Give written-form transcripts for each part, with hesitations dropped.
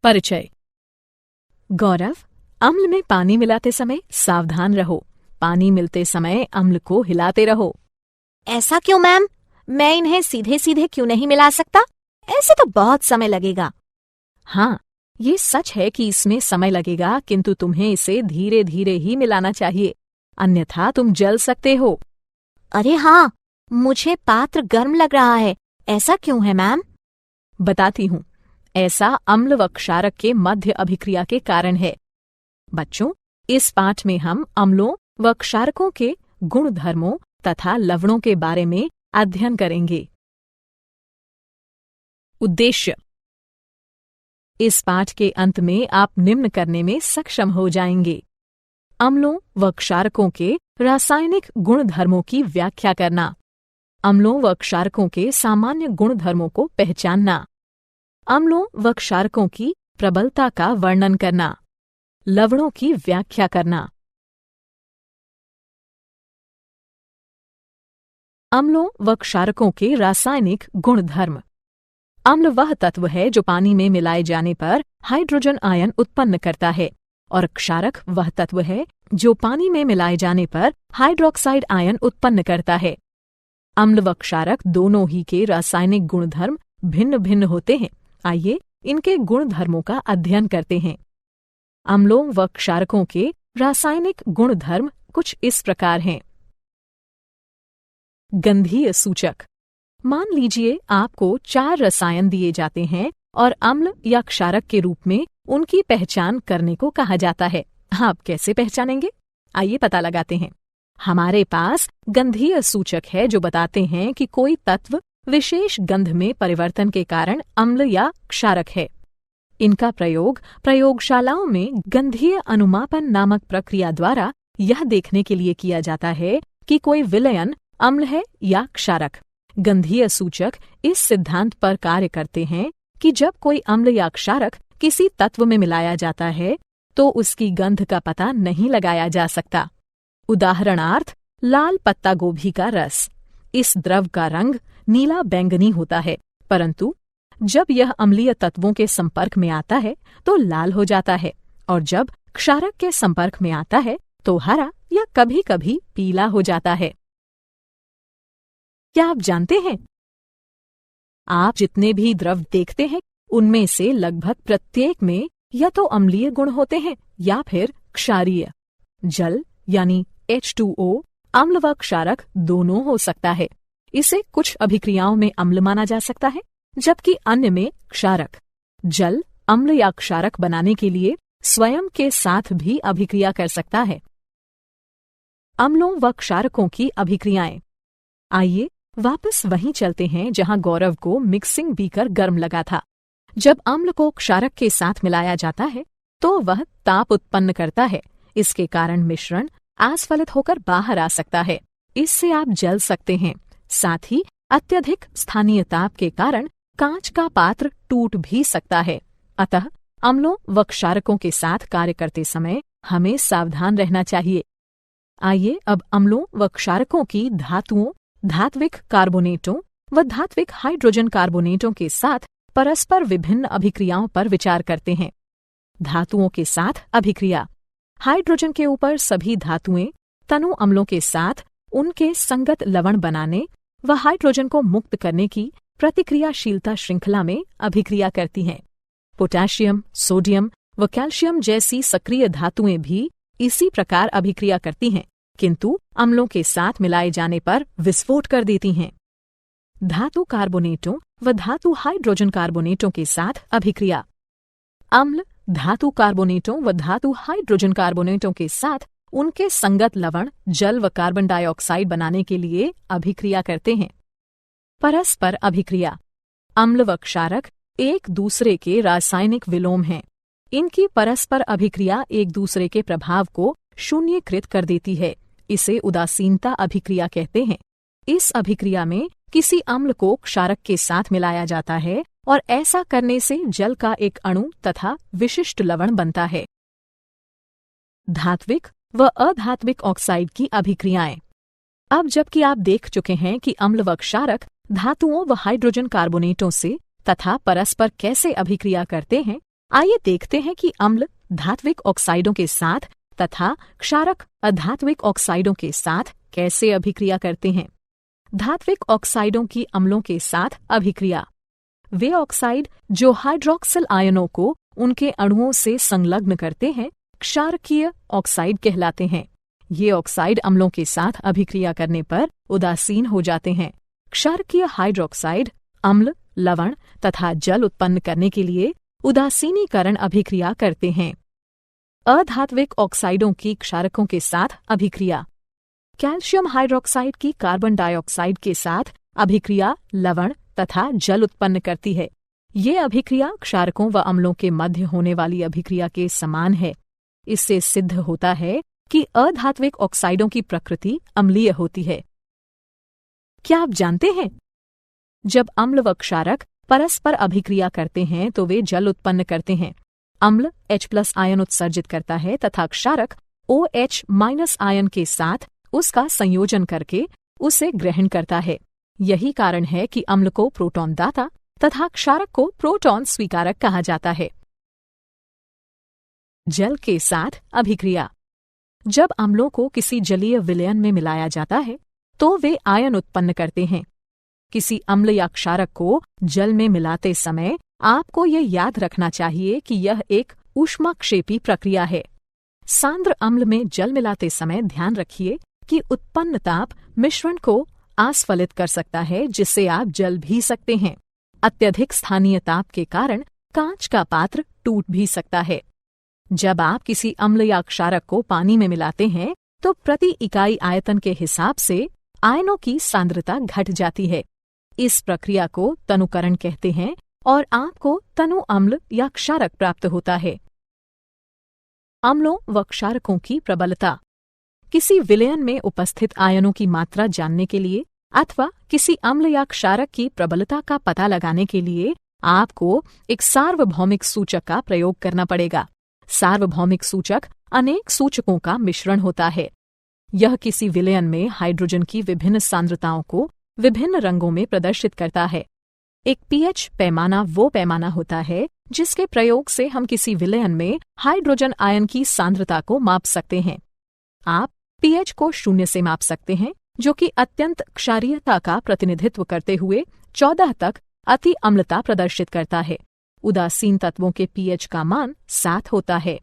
परिचय। गौरव, अम्ल में पानी मिलाते समय सावधान रहो। पानी मिलते समय अम्ल को हिलाते रहो। ऐसा क्यों मैम? मैं इन्हें सीधे सीधे क्यों नहीं मिला सकता? ऐसे तो बहुत समय लगेगा। हाँ, ये सच है कि इसमें समय लगेगा, किंतु तुम्हें इसे धीरे धीरे ही मिलाना चाहिए, अन्यथा तुम जल सकते हो। अरे हाँ, मुझे पात्र गर्म लग रहा है। ऐसा क्यों है मैम? बताती हूँ। ऐसा अम्ल व क्षारक के मध्य अभिक्रिया के कारण है। बच्चों, इस पाठ में हम अम्लों व क्षारकों के गुण धर्मों तथा लवणों के बारे में अध्ययन करेंगे। उद्देश्य। इस पाठ के अंत में आप निम्न करने में सक्षम हो जाएंगे। अम्लों व क्षारकों के रासायनिक गुण धर्मों की व्याख्या करना, अम्लों व क्षारकों के सामान्य गुण धर्मों को पहचानना, अम्लों व क्षारकों की प्रबलता का वर्णन करना, लवणों की व्याख्या करना। अम्लों व क्षारकों के रासायनिक गुण धर्म। अम्ल वह तत्व है जो पानी में मिलाए जाने पर हाइड्रोजन आयन उत्पन्न करता है, और क्षारक वह तत्व है जो पानी में मिलाए जाने पर हाइड्रोक्साइड आयन उत्पन्न करता है। अम्ल व क्षारक दोनों ही के रासायनिक गुणधर्म भिन्न भिन्न होते हैं। आइए इनके गुण धर्मों का अध्ययन करते हैं। अम्लों व क्षारकों के रासायनिक गुण धर्म कुछ इस प्रकार हैं। गंधीय सूचक। मान लीजिए आपको 4 रसायन दिए जाते हैं और अम्ल या क्षारक के रूप में उनकी पहचान करने को कहा जाता है। आप कैसे पहचानेंगे? आइए पता लगाते हैं। हमारे पास गंधीय सूचक है जो बताते हैं कि कोई तत्व विशेष गंध में परिवर्तन के कारण अम्ल या क्षारक है। इनका प्रयोग प्रयोगशालाओं में गंधीय अनुमापन नामक प्रक्रिया द्वारा यह देखने के लिए किया जाता है कि कोई विलयन अम्ल है या क्षारक। गंधीय सूचक इस सिद्धांत पर कार्य करते हैं कि जब कोई अम्ल या क्षारक किसी तत्व में मिलाया जाता है तो उसकी गंध का पता नहीं लगाया जा सकता। उदाहरणार्थ, लाल पत्ता गोभी का रस। इस द्रव का रंग नीला बैंगनी होता है, परंतु जब यह अम्लीय तत्वों के संपर्क में आता है तो लाल हो जाता है, और जब क्षारक के संपर्क में आता है तो हरा या कभी कभी पीला हो जाता है। क्या आप जानते हैं, आप जितने भी द्रव देखते हैं उनमें से लगभग प्रत्येक में या तो अम्लीय गुण होते हैं या फिर क्षारीय। जल यानी H2O अम्ल व क्षारक दोनों हो सकता है। इसे कुछ अभिक्रियाओं में अम्ल माना जा सकता है, जबकि अन्य में क्षारक। जल अम्ल या क्षारक बनाने के लिए स्वयं के साथ भी अभिक्रिया कर सकता है। अम्लों व क्षारकों की अभिक्रियाएं। आइए वापस वहीं चलते हैं जहां गौरव को मिक्सिंग बीकर गर्म लगा था। जब अम्ल को क्षारक के साथ मिलाया जाता है तो वह ताप उत्पन्न करता है। इसके कारण मिश्रण आस्फलित होकर बाहर आ सकता है। इससे आप जल सकते हैं। साथ ही अत्यधिक स्थानीय ताप के कारण कांच का पात्र टूट भी सकता है। अतः अम्लों व क्षारकों के साथ कार्य करते समय हमें सावधान रहना चाहिए। आइए अब अम्लों व क्षारकों की धातुओं, धात्विक कार्बोनेटों व धात्विक हाइड्रोजन कार्बोनेटों के साथ परस्पर विभिन्न अभिक्रियाओं पर विचार करते हैं। धातुओं के साथ अभिक्रिया। हाइड्रोजन के ऊपर सभी धातुएं तनु अम्लों के साथ उनके संगत लवण बनाने व हाइड्रोजन को मुक्त करने की प्रतिक्रियाशीलता श्रृंखला में अभिक्रिया करती हैं। पोटेशियम, सोडियम व कैल्शियम जैसी सक्रिय धातुएं भी इसी प्रकार अभिक्रिया करती हैं, किंतु अम्लों के साथ मिलाए जाने पर विस्फोट कर देती हैं। धातु कार्बोनेटों व धातु हाइड्रोजन कार्बोनेटों के साथ अभिक्रिया। अम्ल धातु कार्बोनेटों व धातु हाइड्रोजन कार्बोनेटों के साथ उनके संगत लवण जल व कार्बन डाइऑक्साइड बनाने के लिए अभिक्रिया करते हैं। परस्पर अभिक्रिया। अम्ल व क्षारक एक दूसरे के रासायनिक विलोम हैं। इनकी परस्पर अभिक्रिया एक दूसरे के प्रभाव को शून्यकृत कर देती है। इसे उदासीनता अभिक्रिया कहते हैं। इस अभिक्रिया में किसी अम्ल को क्षारक के साथ मिलाया जाता है और ऐसा करने से जल का एक अणु तथा विशिष्ट लवण बनता है। धात्विक व अधात्विक ऑक्साइड की अभिक्रियाएं। अब जबकि आप देख चुके हैं कि अम्ल व क्षारक धातुओं व हाइड्रोजन कार्बोनेटों से तथा परस्पर कैसे अभिक्रिया करते हैं, आइए देखते हैं कि अम्ल धात्विक ऑक्साइडों के साथ तथा क्षारक अधात्विक ऑक्साइडों के साथ कैसे अभिक्रिया करते हैं। धात्विक ऑक्साइडों की अम्लों के साथ अभिक्रिया। वे ऑक्साइड जो हाइड्रोक्सिल आयनों को उनके अणुओं से संलग्न करते हैं क्षारकीय ऑक्साइड कहलाते हैं। ये ऑक्साइड अम्लों के साथ अभिक्रिया करने पर उदासीन हो जाते हैं। क्षारकीय हाइड्रोक्साइड अम्ल, लवण तथा जल उत्पन्न करने के लिए उदासीनीकरण अभिक्रिया करते हैं। अधात्विक ऑक्साइडों की क्षारकों के साथ अभिक्रिया। कैल्शियम हाइड्रोक्साइड की कार्बन डाइऑक्साइड के साथ अभिक्रिया लवण तथा जल उत्पन्न करती है। ये अभिक्रिया क्षारकों व अम्लों के मध्य होने वाली अभिक्रिया के समान है। इससे सिद्ध होता है कि अधात्विक ऑक्साइडों की प्रकृति अम्लीय होती है। क्या आप जानते हैं, जब अम्ल व क्षारक परस्पर अभिक्रिया करते हैं तो वे जल उत्पन्न करते हैं। अम्ल H+ आयन उत्सर्जित करता है तथा क्षारक OH- आयन के साथ उसका संयोजन करके उसे ग्रहण करता है। यही कारण है कि अम्ल को प्रोटॉन दाता तथा क्षारक को प्रोटॉन स्वीकारक कहा जाता है। जल के साथ अभिक्रिया। जब अम्लों को किसी जलीय विलयन में मिलाया जाता है तो वे आयन उत्पन्न करते हैं। किसी अम्ल या क्षारक को जल में मिलाते समय आपको यह याद रखना चाहिए कि यह एक ऊष्माक्षेपी प्रक्रिया है। सांद्र अम्ल में जल मिलाते समय ध्यान रखिए कि उत्पन्न ताप मिश्रण को आस्फलित कर सकता है, जिससे आप जल भी सकते हैं। अत्यधिक स्थानीय ताप के कारण कांच का पात्र टूट भी सकता है। जब आप किसी अम्ल या क्षारक को पानी में मिलाते हैं तो प्रति इकाई आयतन के हिसाब से आयनों की सांद्रता घट जाती है। इस प्रक्रिया को तनुकरण कहते हैं और आपको तनु अम्ल या क्षारक प्राप्त होता है। अम्लों व क्षारकों की प्रबलता। किसी विलयन में उपस्थित आयनों की मात्रा जानने के लिए अथवा किसी अम्ल या क्षारक की प्रबलता का पता लगाने के लिए आपको एक सार्वभौमिक सूचक का प्रयोग करना पड़ेगा। सार्वभौमिक सूचक अनेक सूचकों का मिश्रण होता है। यह किसी विलयन में हाइड्रोजन की विभिन्न सांद्रताओं को विभिन्न रंगों में प्रदर्शित करता है। एक pH पैमाना वो पैमाना होता है जिसके प्रयोग से हम किसी विलयन में हाइड्रोजन आयन की सांद्रता को माप सकते हैं। आप pH को 0 से माप सकते हैं, जो कि अत्यंत क्षारीयता का प्रतिनिधित्व करते हुए 14 तक अति अम्लता प्रदर्शित करता है। उदासीन तत्वों के pH का मान 7 होता है।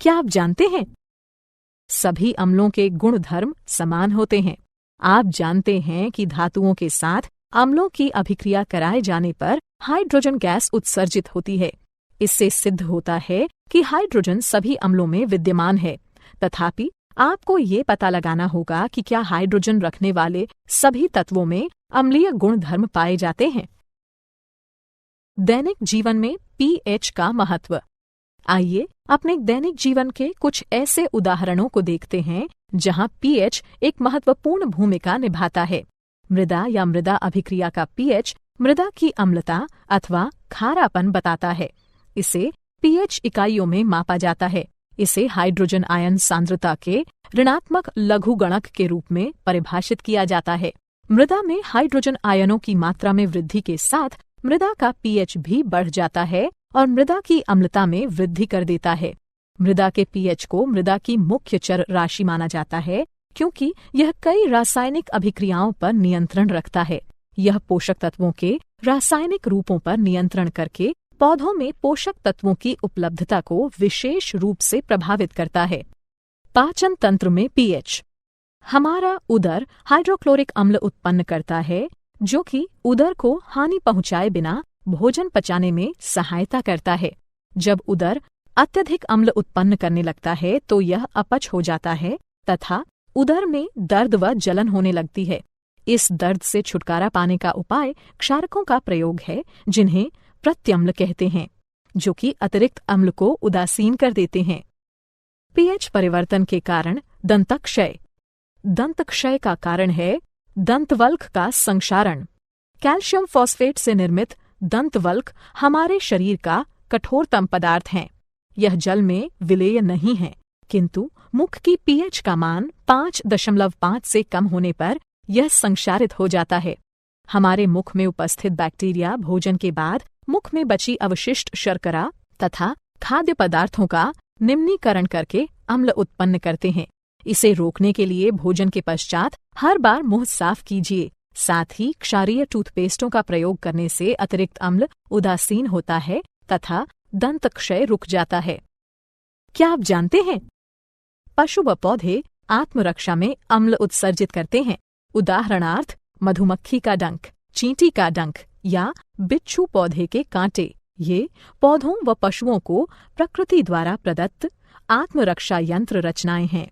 क्या आप जानते हैं, सभी अम्लों के गुणधर्म समान होते हैं। आप जानते हैं कि धातुओं के साथ अम्लों की अभिक्रिया कराए जाने पर हाइड्रोजन गैस उत्सर्जित होती है। इससे सिद्ध होता है कि हाइड्रोजन सभी अम्लों में विद्यमान है। तथापि आपको ये पता लगाना होगा कि क्या हाइड्रोजन रखने वाले सभी तत्वों में अम्लीय गुणधर्म पाए जाते हैं। दैनिक जीवन में pH का महत्व। आइए अपने दैनिक जीवन के कुछ ऐसे उदाहरणों को देखते हैं जहां pH एक महत्वपूर्ण भूमिका निभाता है। मृदा या मृदा अभिक्रिया का pH मृदा की अम्लता अथवा खारापन बताता है। इसे pH इकाइयों में मापा जाता है। इसे हाइड्रोजन आयन सांद्रता के ऋणात्मक लघुगणक के रूप में परिभाषित किया जाता है। मृदा में हाइड्रोजन आयनों की मात्रा में वृद्धि के साथ मृदा का pH भी बढ़ जाता है और मृदा की अम्लता में वृद्धि कर देता है। मृदा के pH को मृदा की मुख्य चर राशि माना जाता है, क्योंकि यह कई रासायनिक अभिक्रियाओं पर नियंत्रण रखता है। यह पोषक तत्वों के रासायनिक रूपों पर नियंत्रण करके पौधों में पोषक तत्वों की उपलब्धता को विशेष रूप से प्रभावित करता है। पाचन तंत्र में pH। हमारा उदर हाइड्रोक्लोरिक अम्ल उत्पन्न करता है, जो कि उदर को हानि पहुंचाए बिना भोजन पचाने में सहायता करता है। जब उदर अत्यधिक अम्ल उत्पन्न करने लगता है तो यह अपच हो जाता है तथा उदर में दर्द व जलन होने लगती है। इस दर्द से छुटकारा पाने का उपाय क्षारकों का प्रयोग है, जिन्हें प्रत्यम्ल कहते हैं, जो कि अतिरिक्त अम्ल को उदासीन कर देते हैं। pH परिवर्तन के कारण दंतक्षय। दंतक्षय का कारण है दंतवल्क का संक्षारण। कैल्शियम फॉस्फेट से निर्मित दंतवल्क हमारे शरीर का कठोरतम पदार्थ हैं। यह जल में विलेय नहीं है, किंतु मुख की pH का मान 5.5 से कम होने पर यह संक्षारित हो जाता है। हमारे मुख में उपस्थित बैक्टीरिया भोजन के बाद मुख में बची अवशिष्ट शर्करा तथा खाद्य पदार्थों का निम्नीकरण करके अम्ल उत्पन्न करते हैं। इसे रोकने के लिए भोजन के पश्चात हर बार मुंह साफ कीजिए। साथ ही क्षारीय टूथपेस्टों का प्रयोग करने से अतिरिक्त अम्ल उदासीन होता है तथा दंत क्षय रुक जाता है। क्या आप जानते हैं पशु व पौधे आत्मरक्षा में अम्ल उत्सर्जित करते हैं। उदाहरणार्थ मधुमक्खी का डंक, चींटी का डंक या बिच्छू पौधे के कांटे, ये पौधों व पशुओं को प्रकृति द्वारा प्रदत्त आत्मरक्षा यंत्र रचनाएं हैं।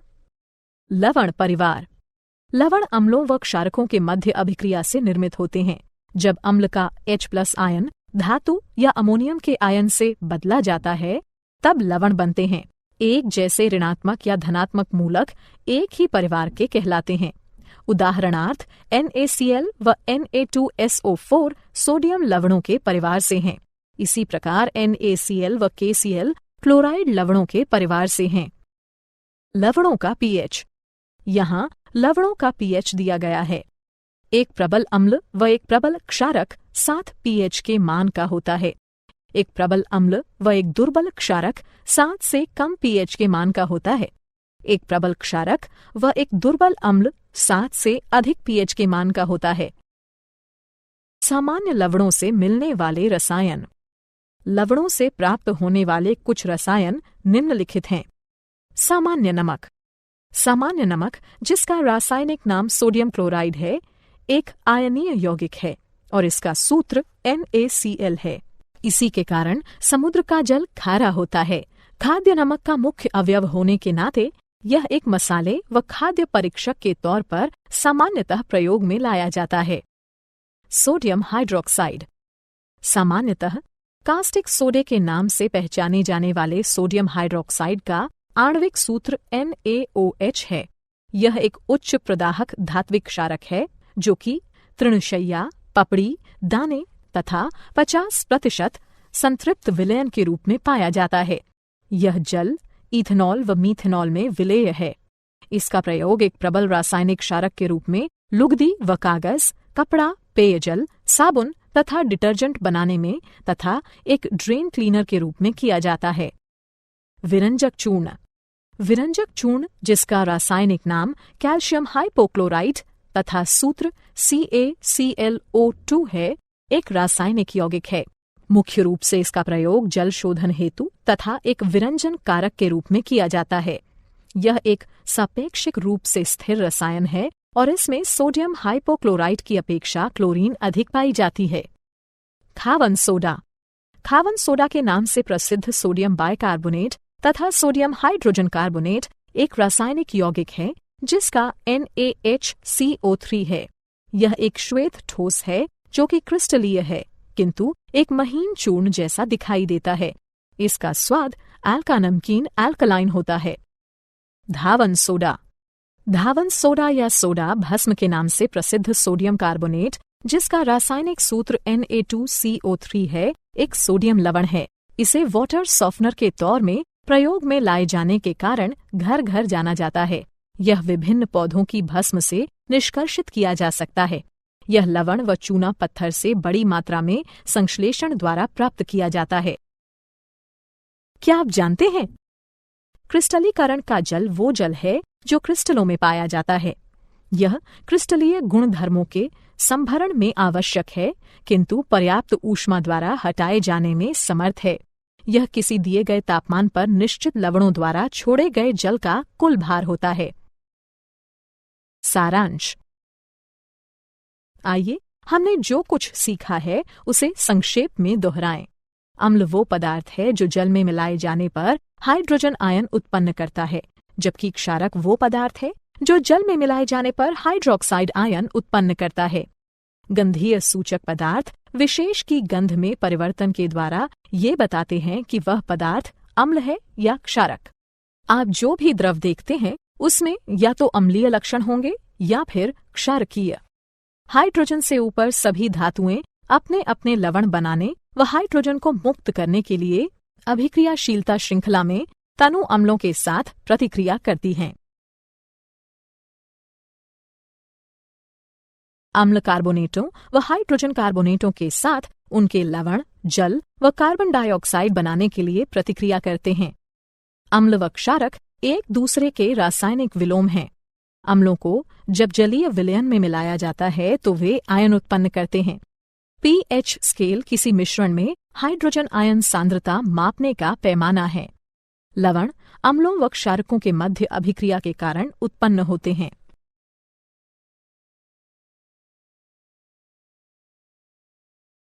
लवण परिवार। लवण अम्लों व क्षारकों के मध्य अभिक्रिया से निर्मित होते हैं। जब अम्ल का H+ आयन धातु या अमोनियम के आयन से बदला जाता है तब लवण बनते हैं। एक जैसे ऋणात्मक या धनात्मक मूलक एक ही परिवार के कहलाते हैं। उदाहरणार्थ NaCl व Na2SO4 सोडियम लवणों के परिवार से हैं। इसी प्रकार NaCl व KCl क्लोराइड लवणों के परिवार से हैं। लवणों का pH। यहाँ लवणों का pH दिया गया है। एक प्रबल अम्ल व एक प्रबल क्षारक 7 pH के मान का होता है। एक प्रबल अम्ल व एक दुर्बल क्षारक 7 से कम pH के मान का होता है। एक प्रबल क्षारक व एक दुर्बल अम्ल 7 से अधिक pH के मान का होता है। सामान्य लवणों से मिलने वाले रसायन। लवणों से प्राप्त होने वाले कुछ रसायन निम्नलिखित हैं। सामान्य नमक। सामान्य नमक, जिसका रासायनिक नाम सोडियम क्लोराइड है, एक आयनीय यौगिक है और इसका सूत्र NaCl है। इसी के कारण समुद्र का जल खारा होता है। खाद्य नमक का मुख्य अवयव होने के नाते यह एक मसाले व खाद्य परीक्षक के तौर पर सामान्यतः प्रयोग में लाया जाता है। Sodium hydroxide. सामान्यतः कास्टिक सोडे के नाम से पहचाने जाने वाले सोडियम हाइड्रोक्साइड का आणविक सूत्र NaOH है। यह एक उच्च प्रदाहक धात्विक क्षारक है जो कि तृणशय्या, पपड़ी, दाने तथा 50% संतृप्त विलयन के रूप में पाया जाता है। यह जल, इथेनॉल व मीथेनॉल में विलेय है। इसका प्रयोग एक प्रबल रासायनिक क्षारक के रूप में लुगदी व कागज, कपड़ा, पेयजल, साबुन तथा डिटर्जेंट बनाने में तथा एक ड्रेन क्लीनर के रूप में किया जाता है। विरंजक चूर्ण। विरंजक चूर्ण, जिसका रासायनिक नाम कैल्शियम हाइपोक्लोराइट तथा सूत्र CaClO2 है, एक रासायनिक यौगिक है। मुख्य रूप से इसका प्रयोग जल शोधन हेतु तथा एक विरंजन कारक के रूप में किया जाता है। यह एक सापेक्षिक रूप से स्थिर रसायन है और इसमें सोडियम हाइपोक्लोराइट की अपेक्षा क्लोरीन अधिक पाई जाती है। खावन सोडा। खावन सोडा के नाम से प्रसिद्ध सोडियम बाइकार्बोनेट तथा सोडियम हाइड्रोजन कार्बोनेट एक रासायनिक यौगिक है जिसका NaHCO3 है। यह एक श्वेत ठोस है जो कि क्रिस्टलीय है किंतु एक महीन चूर्ण जैसा दिखाई देता है। इसका स्वाद अल्का नमकीन अल्कलाइन होता है। धावन सोडा। धावन सोडा या सोडा भस्म के नाम से प्रसिद्ध सोडियम कार्बोनेट, जिसका रासायनिक सूत्र Na2CO3 है, एक सोडियम लवण है। इसे वाटर सॉफ्टनर के तौर में प्रयोग में लाए जाने के कारण घर घर जाना जाता है। यह विभिन्न पौधों की भस्म से निष्कर्षित किया जा सकता है। यह लवण व चूना पत्थर से बड़ी मात्रा में संश्लेषण द्वारा प्राप्त किया जाता है। क्या आप जानते हैं क्रिस्टलीकरण का जल वो जल है जो क्रिस्टलों में पाया जाता है। यह क्रिस्टलीय गुणधर्मों के संभरण में आवश्यक है किंतु पर्याप्त ऊष्मा द्वारा हटाए जाने में समर्थ है। यह किसी दिए गए तापमान पर निश्चित लवणों द्वारा छोड़े गए जल का कुल भार होता है। सारांश। आइए हमने जो कुछ सीखा है उसे संक्षेप में दोहराएं। अम्ल वो पदार्थ है जो जल में मिलाए जाने पर हाइड्रोजन आयन उत्पन्न करता है, जबकि क्षारक वो पदार्थ है जो जल में मिलाए जाने पर हाइड्रोक्साइड आयन उत्पन्न करता है। गंधीय सूचक पदार्थ विशेष की गंध में परिवर्तन के द्वारा ये बताते हैं कि वह पदार्थ अम्ल है या क्षारक। आप जो भी द्रव देखते हैं उसमें या तो अम्लीय लक्षण होंगे या फिर क्षारकीय। हाइड्रोजन से ऊपर सभी धातुएं अपने अपने लवण बनाने व हाइड्रोजन को मुक्त करने के लिए अभिक्रियाशीलता श्रृंखला में तनु अम्लों के साथ प्रतिक्रिया करती हैं। अम्ल कार्बोनेटों व हाइड्रोजन कार्बोनेटों के साथ उनके लवण, जल व कार्बन डाइऑक्साइड बनाने के लिए प्रतिक्रिया करते हैं। अम्ल व क्षारक एक दूसरे के रासायनिक विलोम हैं। अम्लों को जब जलीय विलयन में मिलाया जाता है तो वे आयन उत्पन्न करते हैं। पीएच स्केल किसी मिश्रण में हाइड्रोजन आयन सांद्रता मापने का पैमाना है। लवण अम्लों व क्षारकों के मध्य अभिक्रिया के कारण उत्पन्न होते हैं।